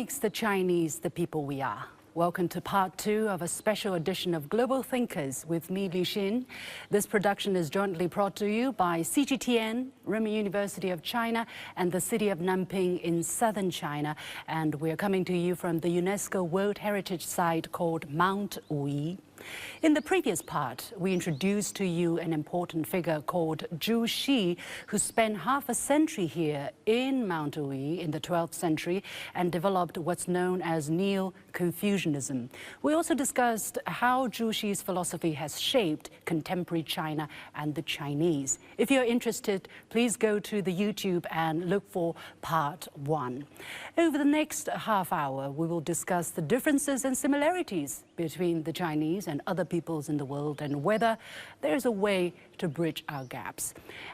makes the Chinese the people we are? Welcome to part 2 of a special edition of Global Thinkers with me, Liu Xin. This production is jointly brought to you by CGTN, Renmin University of China, and the city of Nanping in southern China. And we're coming to you from the UNESCO World Heritage Site called Mount Wuyi. In the previous part, we introduced to you an important figure called Zhu Xi, who spent half a century here in Mount Wuyi in the 12th century and developed what's known as Neo-Confucianism. We also discussed how Zhu Xi's philosophy has shaped contemporary China and the Chinese. If you're interested, please go to the YouTube and look for part 1. Over the next half hour, we will discuss the differences and similarities between the Chinese and other peoples in the world and whether there's a way to bridge our gaps.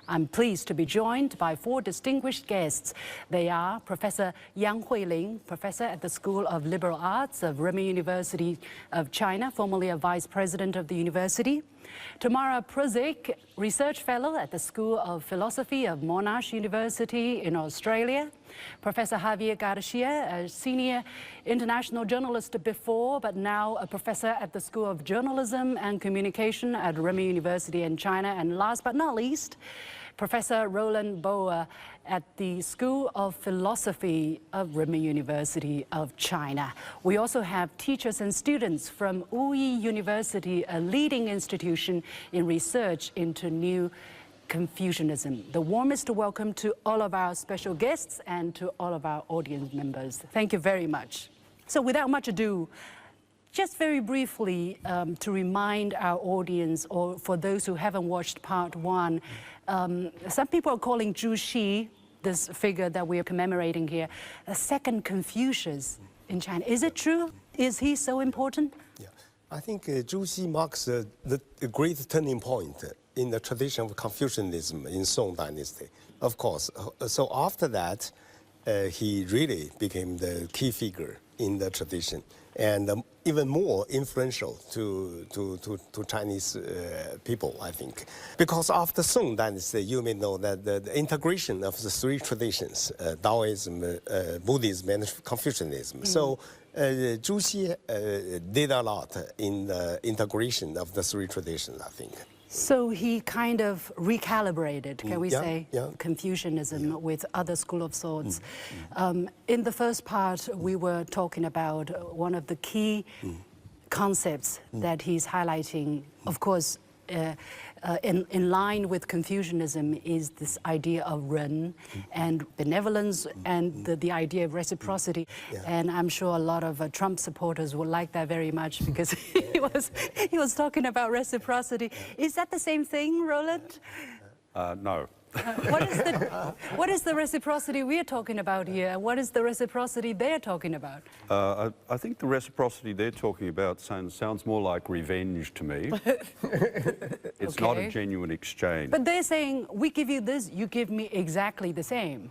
I'm pleased to be joined by 4 distinguished guests. They are Professor Yang Huiling, Professor at the School of Liberal Arts of Renmin University of China, formerly a Vice President of the university. Tamara Prusik, Research Fellow at the School of Philosophy of Monash University in Australia. Professor Javier Garcia, a senior international journalist before, but now a professor at the School of Journalism and Communication at Renmin University in China. And last but not least, Professor Roland Boer at the School of Philosophy of Renmin University of China. We also have teachers and students from Wuyi University, a leading institution in research into New Confucianism. The warmest welcome to all of our special guests and to all of our audience members. Thank you very much. So without much ado, just very briefly to remind our audience, or for those who haven't watched part 1, some people are calling Zhu Xi, this figure that we are commemorating here, a second Confucius in China. Is it true? Is he so important? Yeah, I think Zhu Xi marks the great turning point in the tradition of Confucianism in Song Dynasty, of course. So after that, he really became the key figure in the tradition, and even more influential to Chinese people, I think. Because after Song Dynasty, you may know that the integration of the 3 traditions, Taoism, Buddhism, and Confucianism. So Zhu Xi did a lot in the integration of the 3 traditions, I think. So he kind of recalibrated, can we say, Confucianism with other school of thoughts. In the first part, we were talking about one of the key concepts that he's highlighting. Of course, in line with Confucianism is this idea of ren and benevolence and the idea of reciprocity. And I'm sure a lot of Trump supporters will like that very much because he was talking about reciprocity. Is that the same thing, Roland? No. What is the reciprocity we're talking about here? What is the reciprocity they're talking about? I think the reciprocity they're talking about sounds more like revenge to me. It's not a genuine exchange. But they're saying, we give you this, you give me exactly the same.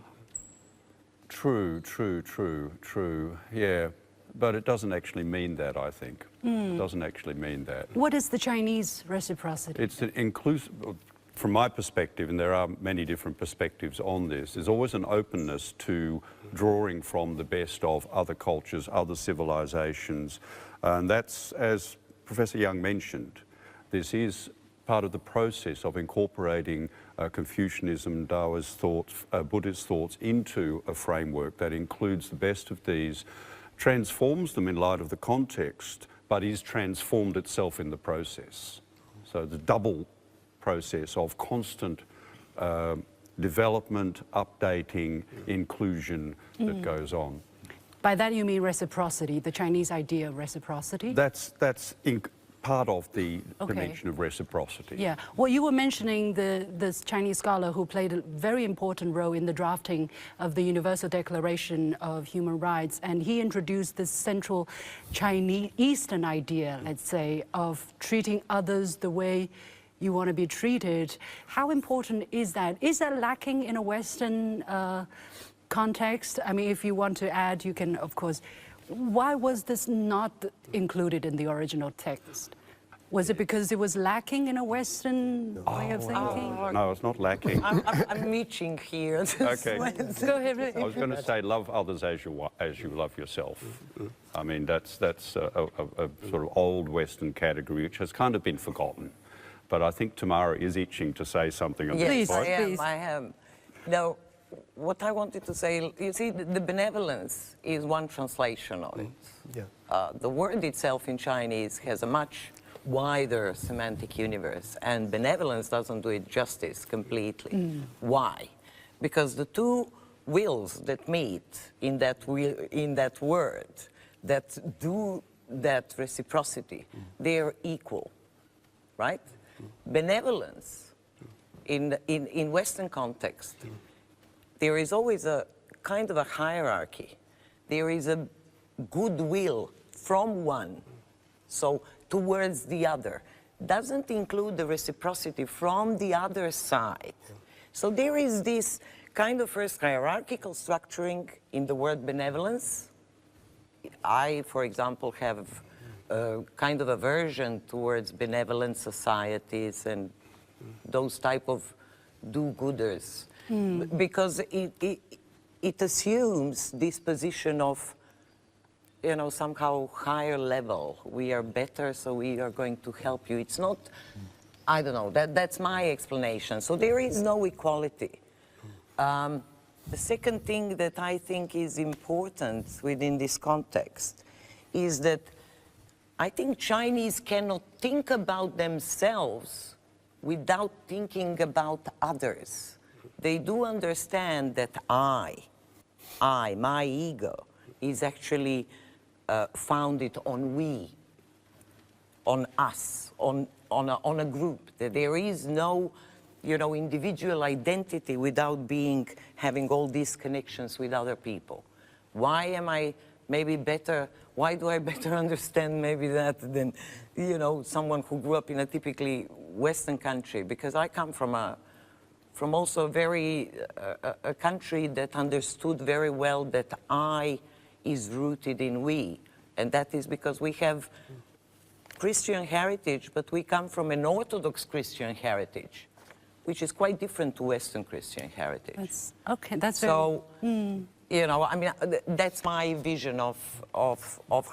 True. Yeah, but it doesn't actually mean that, I think. It doesn't actually mean that. What is the Chinese reciprocity? It's an inclusive... From my perspective, and there are many different perspectives on this, there's always an openness to drawing from the best of other cultures, other civilizations. And that's, as Professor Young mentioned, this is part of the process of incorporating Confucianism, Taoist thoughts, Buddhist thoughts into a framework that includes the best of these, transforms them in light of the context, but is transformed itself in the process. So the double process of constant development, updating, inclusion that goes on. By that you mean reciprocity, the Chinese idea of reciprocity? That's part of the dimension of reciprocity. Yeah. Well, you were mentioning this Chinese scholar who played a very important role in the drafting of the Universal Declaration of Human Rights, and he introduced this central Chinese Eastern idea, let's say, of treating others the way you want to be treated. How important is that? Is that lacking in a Western context? I mean, if you want to add, you can, of course. Why was this not included in the original text? Was it because it was lacking in a Western way of thinking? No, it's not lacking. I'm reaching here. Okay. Go ahead. I was going to say, love others as you love yourself. I mean, that's a sort of old Western category which has kind of been forgotten. But I think Tamara is itching to say something on Yes, this point. I am. Now, what I wanted to say, you see, the benevolence is one translation of it. Yeah. The word itself in Chinese has a much wider semantic universe, and benevolence doesn't do it justice completely. Why? Because the two wills that meet in that word, that do that reciprocity, they're equal, right? Benevolence, in Western context, there is always a kind of a hierarchy. There is a goodwill from one, so towards the other. Doesn't include the reciprocity from the other side. So there is this kind of first hierarchical structuring in the word benevolence. I, for example, have a kind of aversion towards benevolent societies and those type of do-gooders, because it assumes this position of, you know, somehow higher level. We are better, so we are going to help you. It's not, I don't know, that's my explanation. So there is no equality. The second thing that I think is important within this context is that I think Chinese cannot think about themselves without thinking about others. They do understand that my ego, is actually founded on we, on us, on a group. That there is no, you know, individual identity without having all these connections with other people. Why am I maybe better? Why do I better understand maybe that than, you know, someone who grew up in a typically Western country? Because I come from also a country that understood very well that I is rooted in we, and that is because we have Christian heritage, but we come from an Orthodox Christian heritage, which is quite different to Western Christian heritage. That's so. You know, I mean, that's my vision of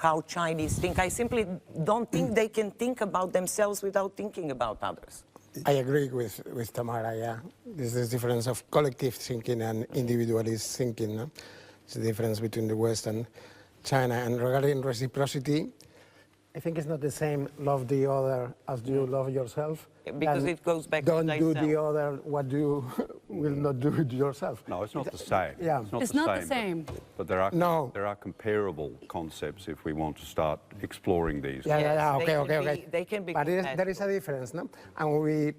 how Chinese think. I simply don't think they can think about themselves without thinking about others. I agree with Tamara, yeah. There's this difference of collective thinking and individualist thinking. No? It's the difference between the West and China. And regarding reciprocity, I think it's not the same love the other as you love yourself. Because it goes back to don't do thyself. the other what you will not do it yourself. No, it's not the same. Yeah. It's not the same. But there are comparable concepts if we want to start exploring these. Yeah, Yes, okay. They can be But there is a difference, no? And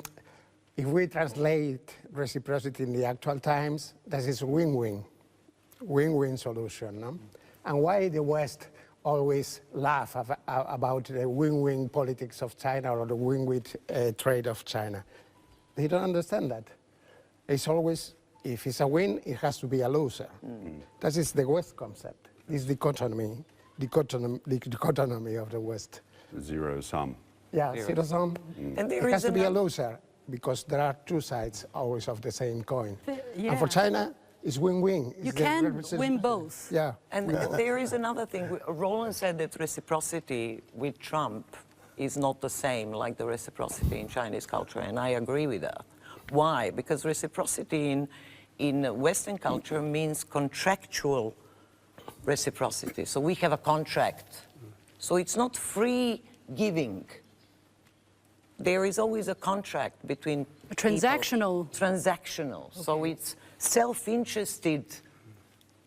if we translate reciprocity in the actual times, that is win-win solution, no? And why the West always laugh about the win-win politics of China or the win-win trade of China. They don't understand that. It's always, if it's a win, it has to be a loser. That is the West concept. It's dichotomy of the West. Zero sum. Yeah, zero sum. And It has to be a loser because there are two sides always of the same coin. And for China, it's win-win. You can win both. Yeah. And there is another thing. Roland said that reciprocity with Trump is not the same like the reciprocity in Chinese culture, and I agree with that. Why? Because reciprocity in Western culture means contractual reciprocity. So we have a contract. So it's not free giving. There is always a contract between Transactional. people. Transactional. Okay. So it's self-interested.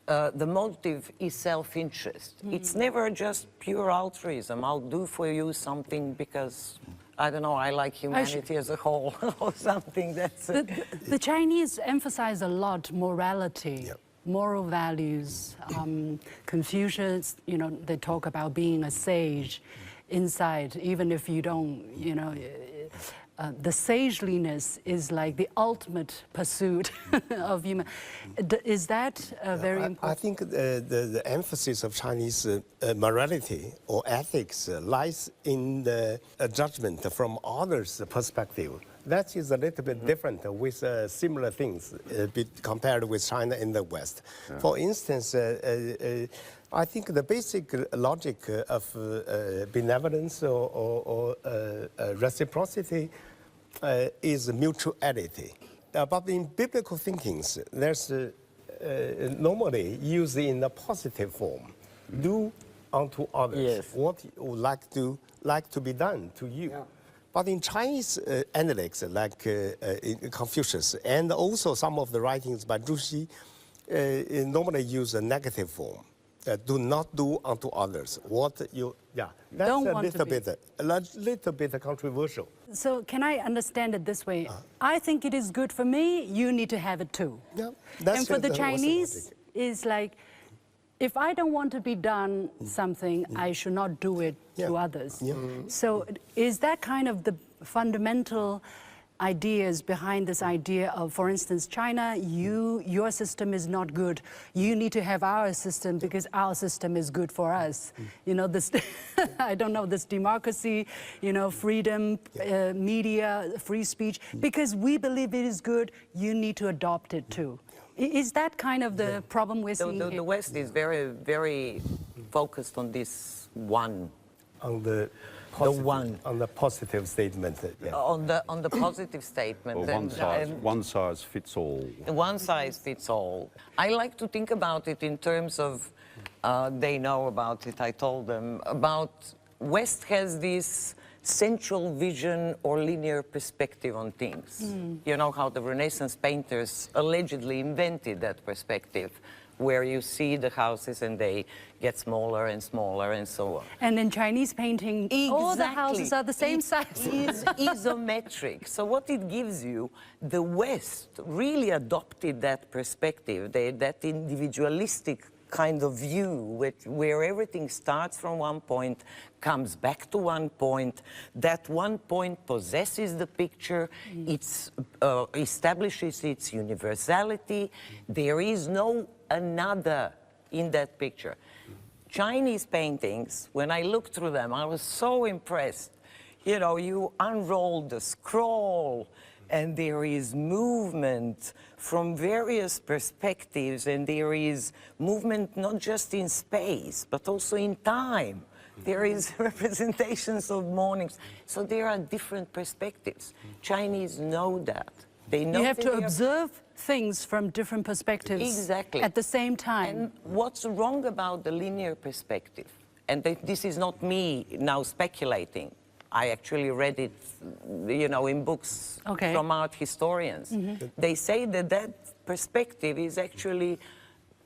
The motive is self-interest. It's never just pure altruism. I'll do for you something because, I don't know, I like humanity as a whole or something. That's the Chinese emphasize a lot morality, moral values. Confucius, you know, they talk about being a sage inside, even if you don't, you know. the sageliness is like the ultimate pursuit of human. Is that very important? I think the emphasis of Chinese morality or ethics lies in the judgment from others' perspective. That is a little bit different with similar things compared with China in the West. Yeah. For instance, I think the basic logic of benevolence or reciprocity is mutuality. But in biblical thinkings, there's normally used in a positive form. Do unto others what you would like to be done to you. Yeah. But in Chinese analects, like in Confucius, and also some of the writings by Liu Xin, normally use a negative form. Do not do unto others what you, that's a little bit controversial. So can I understand it this way? I think it is good for me, you need to have it too. Yeah, and for the Chinese, is like, if I don't want to be done something, I should not do it to others. Yeah. So is that kind of the fundamental ideas behind this idea of, for instance, China, your system is not good. You need to have our system because our system is good for us. You know, this, I don't know, this democracy, you know, freedom, media, free speech, because we believe it is good, you need to adopt it too. Is that kind of the problem we're seeing here? The West is very, very focused on this one. On the positive statement. Yeah. On the positive statement. Well, one size fits all. One size fits all. I like to think about it in terms of, they know about it, I told them, about West has this central vision or linear perspective on things. You know how the Renaissance painters allegedly invented that perspective, where you see the houses and they get smaller and smaller and so on. And in Chinese painting, all the houses are the same size. It's isometric. So what it gives you, the West really adopted that perspective, that individualistic kind of view where everything starts from one point, comes back to one point, that one point possesses the picture, it establishes its universality, there is no another in that picture. Chinese paintings, when I looked through them, I was so impressed. You know, you unroll the scroll, and there is movement from various perspectives, and there is movement not just in space, but also in time. There is representations of mornings. So there are different perspectives. Chinese know that. They know you have to observe things from different perspectives at the same time. And what's wrong about the linear perspective? And this is not me now speculating. I actually read it, you know, in books from art historians. They say that that perspective is actually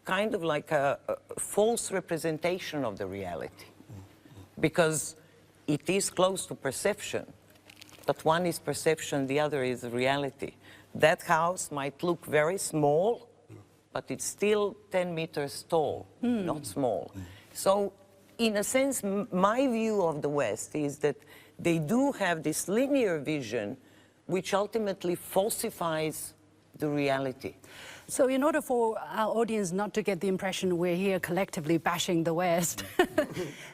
kind of like a false representation of the reality, because it is close to perception, but one is perception, the other is reality. That house might look very small, but it's still 10 meters tall, not small. So, in a sense, my view of the West is that they do have this linear vision, which ultimately falsifies the reality. So in order for our audience not to get the impression we're here collectively bashing the West,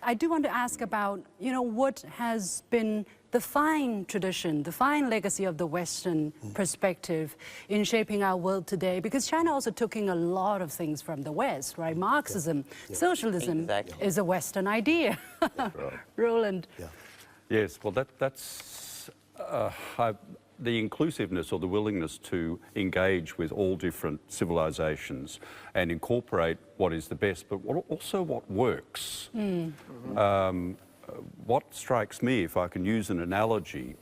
I do want to ask about, you know, what has been the fine tradition, the fine legacy of the Western perspective in shaping our world today, because China also took in a lot of things from the West, right? Marxism, socialism is a Western idea. Roland. Yes, well, that's the inclusiveness or the willingness to engage with all different civilizations and incorporate what is the best, but also what works. What strikes me, if I can use an analogy,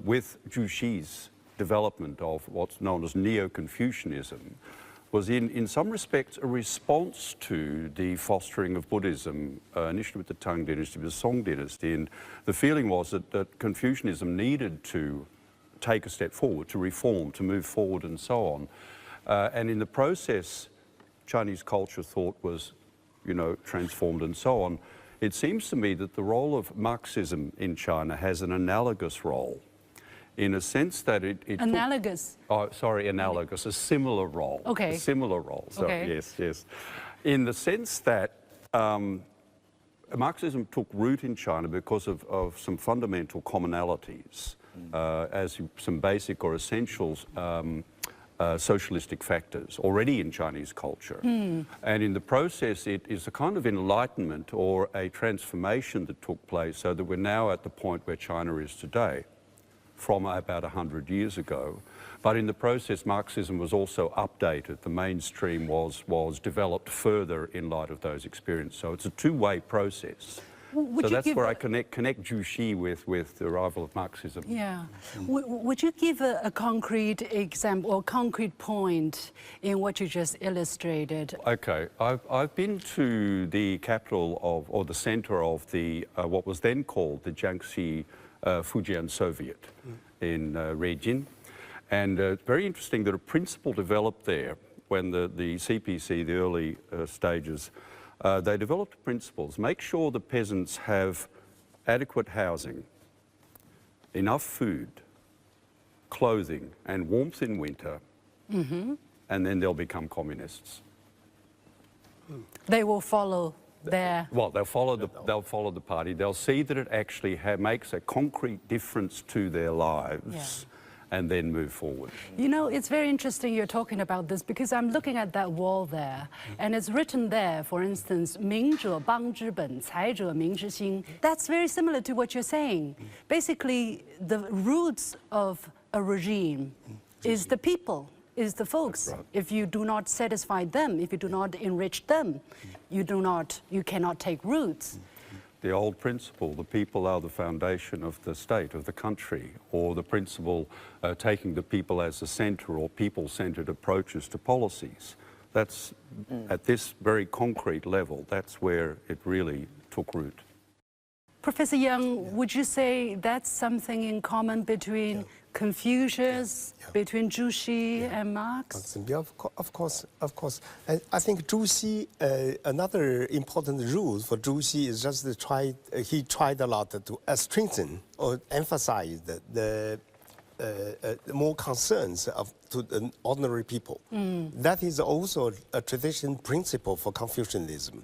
with Liu Xi's development of what's known as Neo-Confucianism, was in some respects a response to the fostering of Buddhism, initially with the Tang dynasty, with the Song dynasty. And the feeling was that Confucianism needed to take a step forward, to reform, to move forward and so on. And in the process, Chinese culture thought was, you know, transformed and so on. It seems to me that the role of Marxism in China has an analogous role in a sense that it Analogous. analogous, a similar role. Okay. A similar role, so Okay. yes. In the sense that Marxism took root in China because of some fundamental commonalities, as some basic or essential socialistic factors already in Chinese culture. And in the process, it is a kind of enlightenment or a transformation that took place so that we're now at the point where China is today, from about 100 years ago. But in the process, Marxism was also updated. The mainstream was developed further in light of those experiences. So it's a two-way process. So that's where I connect Juxi with the arrival of Marxism. Yeah. Would you give a concrete example or concrete point in what you just illustrated? Okay, I've been to the capital of, or the center of the, what was then called the Jiangxi Fujian Soviet in Beijing. And it's very interesting that a principle developed there when the CPC, the early stages, they developed principles. Make sure the peasants have adequate housing, enough food, clothing, and warmth in winter, and then they'll become communists. They will follow their... Well, they'll follow the party. They'll see that it actually makes a concrete difference to their lives. And then move forward. You know, it's very interesting you're talking about this because I'm looking at that wall there and it's written there, for instance, 明者邦之本，才者民之心. That's very similar to what you're saying. Basically, the roots of a regime is the people, is the folks. Right. If you do not satisfy them, if you do not enrich them, you cannot take roots. The old principle, the people are the foundation of the state, of the country, or the principle taking the people as the center or people-centered approaches to policies. That's, at this very concrete level, that's where it really took root. Professor Young, would you say that's something in common between Confucius, between Juxi and Marx? Yeah, of course. I think Juxi, another important rule for Juxi is just to he tried a lot to strengthen or emphasize the more concerns to the ordinary people. That is also a traditional principle for Confucianism.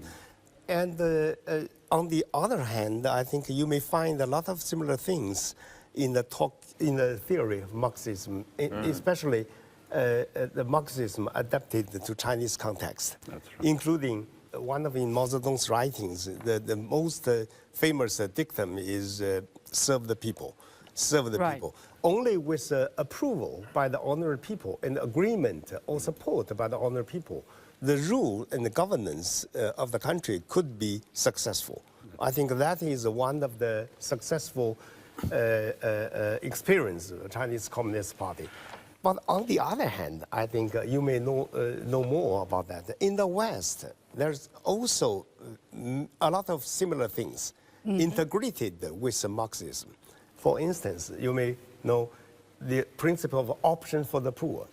And on the other hand, I think you may find a lot of similar things in the theory of Marxism, especially the Marxism adapted to Chinese context, including one of Mao Zedong's writings. The most famous dictum is serve the people, serve the people. Only with approval by the ordinary people and agreement or support by the ordinary people, the rule and the governance of the country could be successful. I think that is one of the successful experience of the Chinese Communist Party. But on the other hand, I think you may know more about that. In the West, there's also a lot of similar things integrated with Marxism. For instance, you may know the principle of option for the poor,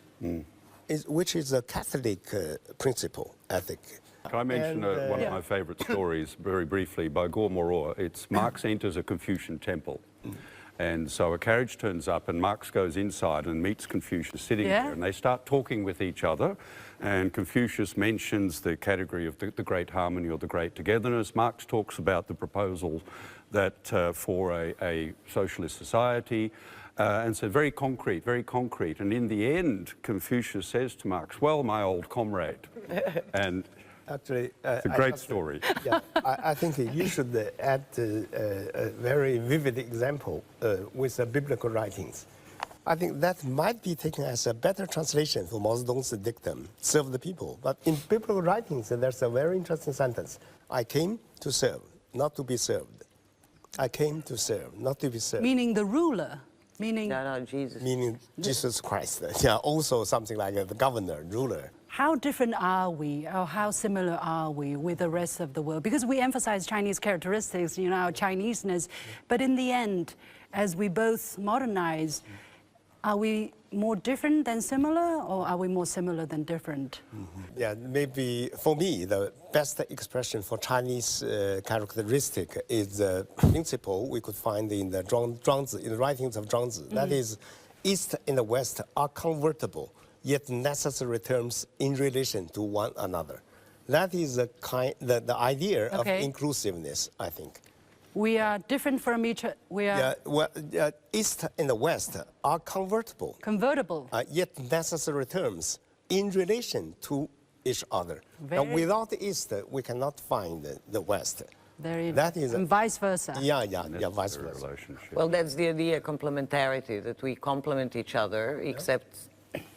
which is a Catholic principle, ethic. Can I mention one of my favorite stories very briefly by Gore Moro? It's Marx enters a Confucian temple. And so a carriage turns up and Marx goes inside and meets Confucius sitting there. And they start talking with each other. And Confucius mentions the category of the great harmony or the great togetherness. Marx talks about the proposal that for a socialist society. And so very concrete, very concrete. And in the end, Confucius says to Marx, well, my old comrade. And actually, it's a great story. Yeah, I think you should add a very vivid example with biblical writings. I think that might be taken as a better translation for Mao Zedong's dictum, serve the people. But in biblical writings, there's a very interesting sentence. I came to serve, not to be served. I came to serve, not to be served. Meaning the ruler. Meaning Jesus. Meaning Jesus Christ. Yeah, also something like the governor, ruler. How different are we, or how similar are we with the rest of the world? Because we emphasize Chinese characteristics, you know, our Chineseness, but in the end, as we both modernize, are we more different than similar, or are we more similar than different? Yeah, maybe for me, the best expression for Chinese characteristic is the principle we could find in the Zhuangzi, in the writings of Zhuangzi. That is, East and the West are convertible, yet necessary terms in relation to one another. That is the idea of inclusiveness, I think. We are different from each other. Yeah, well, East and the West are convertible. Convertible. Yet necessary terms in relation to each other. Now, without the East, we cannot find the West. That is, and vice versa. Yeah, vice versa. Well, that's the idea, complementarity, that we complement each other, except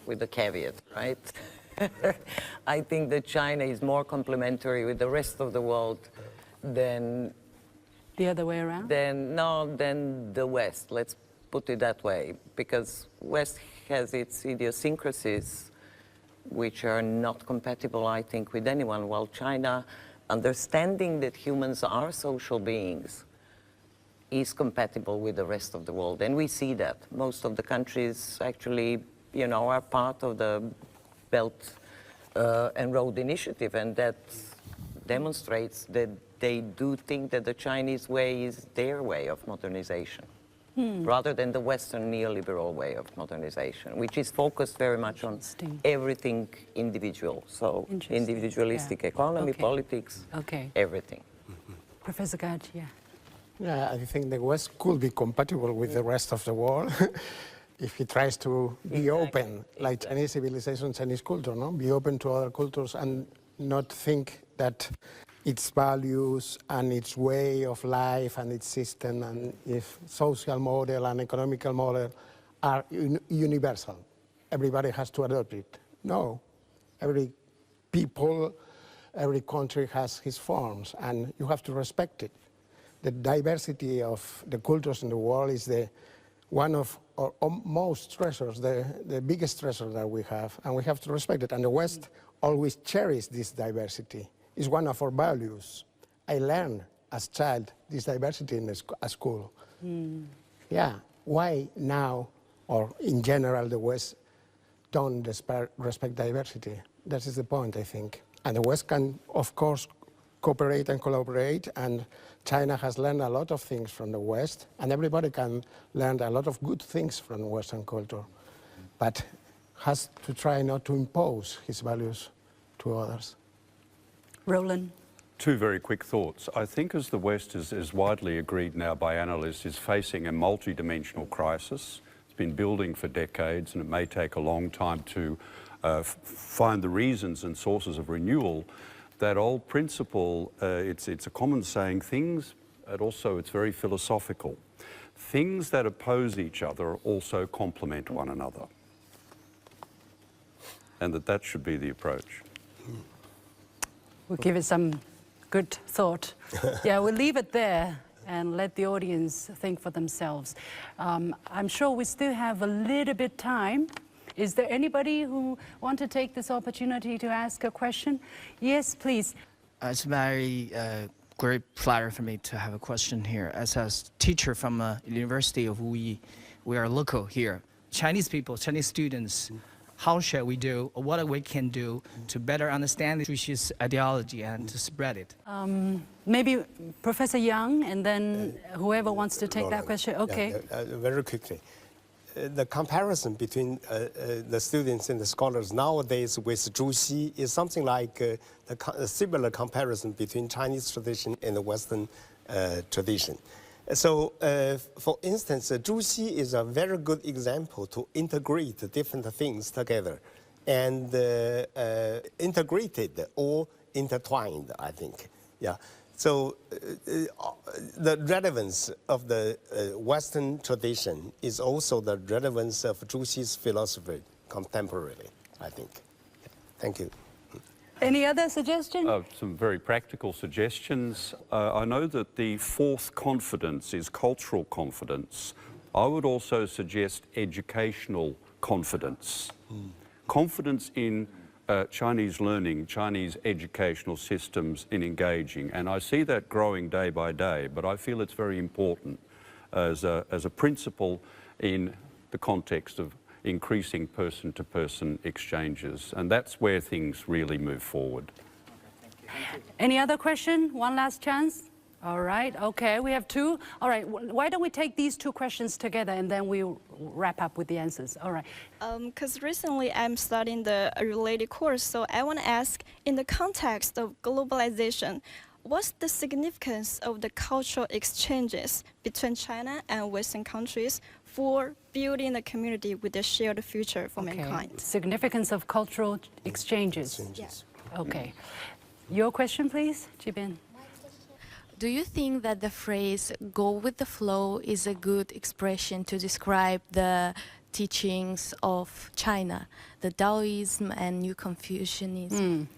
with the caveat, right? I think that China is more complementary with the rest of the world than... The other way around? Than the West, let's put it that way, because West has its idiosyncrasies which are not compatible, I think, with anyone, while China, understanding that humans are social beings, is compatible with the rest of the world. And we see that. Most of the countries actually, you know, are part of the Belt and Road Initiative, and that demonstrates that they do think that the Chinese way is their way of modernization, rather than the Western neoliberal way of modernization, which is focused very much on everything individual. So individualistic economy, politics, everything. Professor Gaj, Yeah, I think the West could be compatible with the rest of the world if he tries to be open, like Chinese civilization, Chinese culture, no? Be open to other cultures and not think that its values and its way of life and its system and its social model and economical model are universal. Everybody has to adopt it. No, every people, every country has his forms, and you have to respect it. The diversity of the cultures in the world is one of our most treasures, the biggest treasure that we have, and we have to respect it. And the West always cherishes this diversity. It's one of our values. I learned as a child this diversity in school. Yeah, why now, or in general, the West don't respect diversity? That is the point, I think. And the West can, of course, cooperate and collaborate, and China has learned a lot of things from the West, and everybody can learn a lot of good things from Western culture, but has to try not to impose his values to others. Roland? Two very quick thoughts. I think as the West is widely agreed now by analysts, is facing a multi-dimensional crisis. It's been building for decades, and it may take a long time to find the reasons and sources of renewal. That old principle, it's a common saying, it's very philosophical. Things that oppose each other also complement one another. And that should be the approach. We'll give it some good thought. Yeah, we'll leave it there and let the audience think for themselves. I'm sure we still have a little bit time. Is there anybody who want to take this opportunity to ask a question? Yes, please. It's very great pleasure for me to have a question here. As a teacher from the University of Wuyi, we are local here. Chinese people, Chinese students, how shall we do, or what we can do to better understand Juxi's ideology and to spread it? Maybe Professor Yang, and then whoever wants to take that question. Okay. Very quickly. The comparison between the students and the scholars nowadays with Juxi is something like a similar comparison between Chinese tradition and the Western tradition. So, for instance, Juxi is a very good example to integrate different things together and integrated or intertwined, I think. Yeah. So the relevance of the Western tradition is also the relevance of Juxi's philosophy contemporarily, I think. Thank you. Any other suggestions? Some very practical suggestions. I know that the fourth confidence is cultural confidence. I would also suggest educational confidence. Confidence in Chinese learning, Chinese educational systems in engaging. And I see that growing day by day, but I feel it's very important as a principle in the context of increasing person-to-person exchanges. And that's where things really move forward. Any other question? One last chance? All right, okay, we have two. All right, why don't we take these two questions together and then we'll wrap up with the answers. All right. Because recently I'm studying the related course, so I want to ask, in the context of globalization, what's the significance of the cultural exchanges between China and Western countries for building a community with a shared future for mankind? Significance of cultural exchanges. Yeah. Okay. Your question, please, Jibin. Do you think that the phrase "go with the flow" is a good expression to describe the teachings of China, the Taoism and New Confucianism?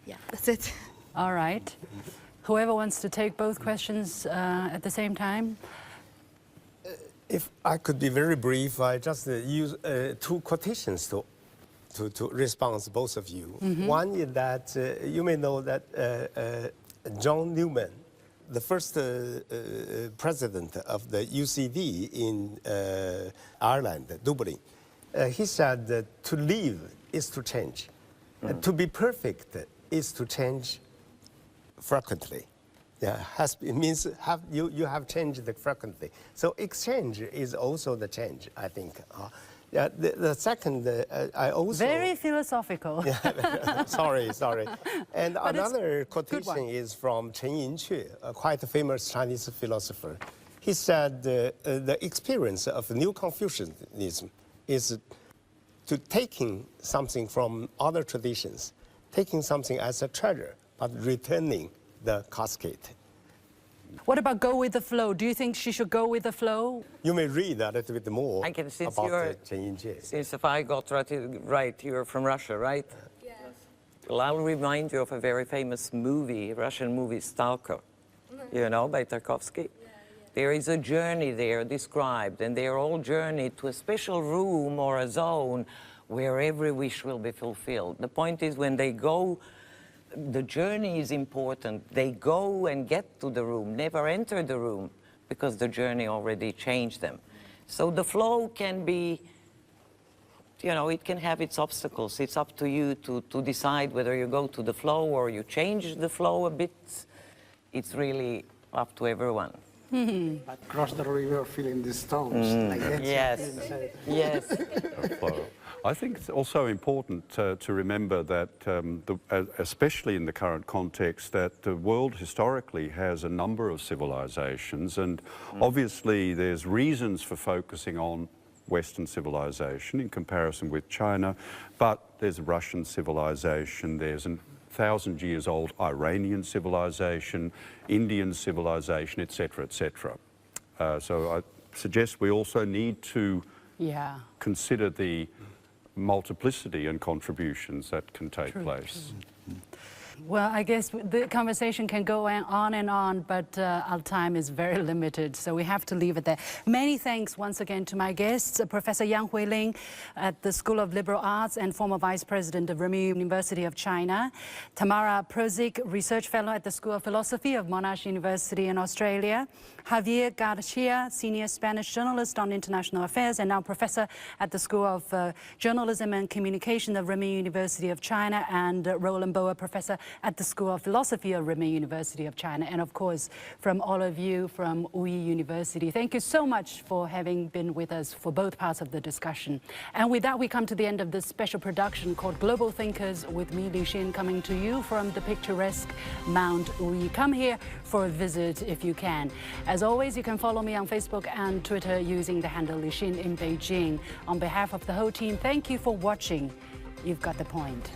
Yeah, that's it. All right. Whoever wants to take both questions at the same time. If I could be very brief, I just use two quotations to respond to both of you. One is that you may know that John Newman, the first president of the UCD in Ireland, Dublin, he said that to live is to change. To be perfect is to change frequently. Yeah, it means you have changed frequently. So exchange is also the change, I think. Yeah, the second, I also... Very philosophical. Sorry. And another quotation is from Chen Yinque, a quite famous Chinese philosopher. He said the experience of New Confucianism is to taking something from other traditions, taking something as a treasure, but returning the casket. What about go with the flow? Do you think she should go with the flow? You may read a little bit more I can, since about Chen Yinque. Since if I got right, you're from Russia, right? Yes. Well, I'll remind you of a very famous movie, Russian movie, Stalker, you know, by Tarkovsky. There is a journey there described, and they are all journeyed to a special room or a zone where every wish will be fulfilled. The point is, when they go, the journey is important. They go and get to the room, never enter the room, because the journey already changed them. So the flow can be, you know, it can have its obstacles. It's up to you to decide whether you go to the flow or you change the flow a bit. It's really up to everyone. But cross the river feeling the stones. Like that. Yes. I think it's also important to remember that, especially in the current context, that the world historically has a number of civilizations, and obviously there's reasons for focusing on Western civilization in comparison with China, but there's Russian civilization, there's a 1,000-year-old Iranian civilization, Indian civilization, etc., etc. So I suggest we also need to consider the multiplicity and contributions that can take place. Well, I guess the conversation can go on and on, but our time is very limited, so we have to leave it there. Many thanks once again to my guests, Professor Yang Huiling at the School of Liberal Arts and former Vice President of Renmin University of China, Tamara Prozik, Research Fellow at the School of Philosophy of Monash University in Australia, Javier Garcia, Senior Spanish Journalist on International Affairs and now Professor at the School of Journalism and Communication of Renmin University of China, and Roland Boer, Professor at the School of Philosophy of Renmin University of China, and of course from all of you from Wuyi University. Thank you so much for having been with us for both parts of the discussion. And with that, we come to the end of this special production called Global Thinkers with me, Liu Xin, coming to you from the picturesque Mount Wuyi. Come here for a visit if you can. As always, you can follow me on Facebook and Twitter using the handle Liu Xin in Beijing. On behalf of the whole team, thank you for watching. You've got the point.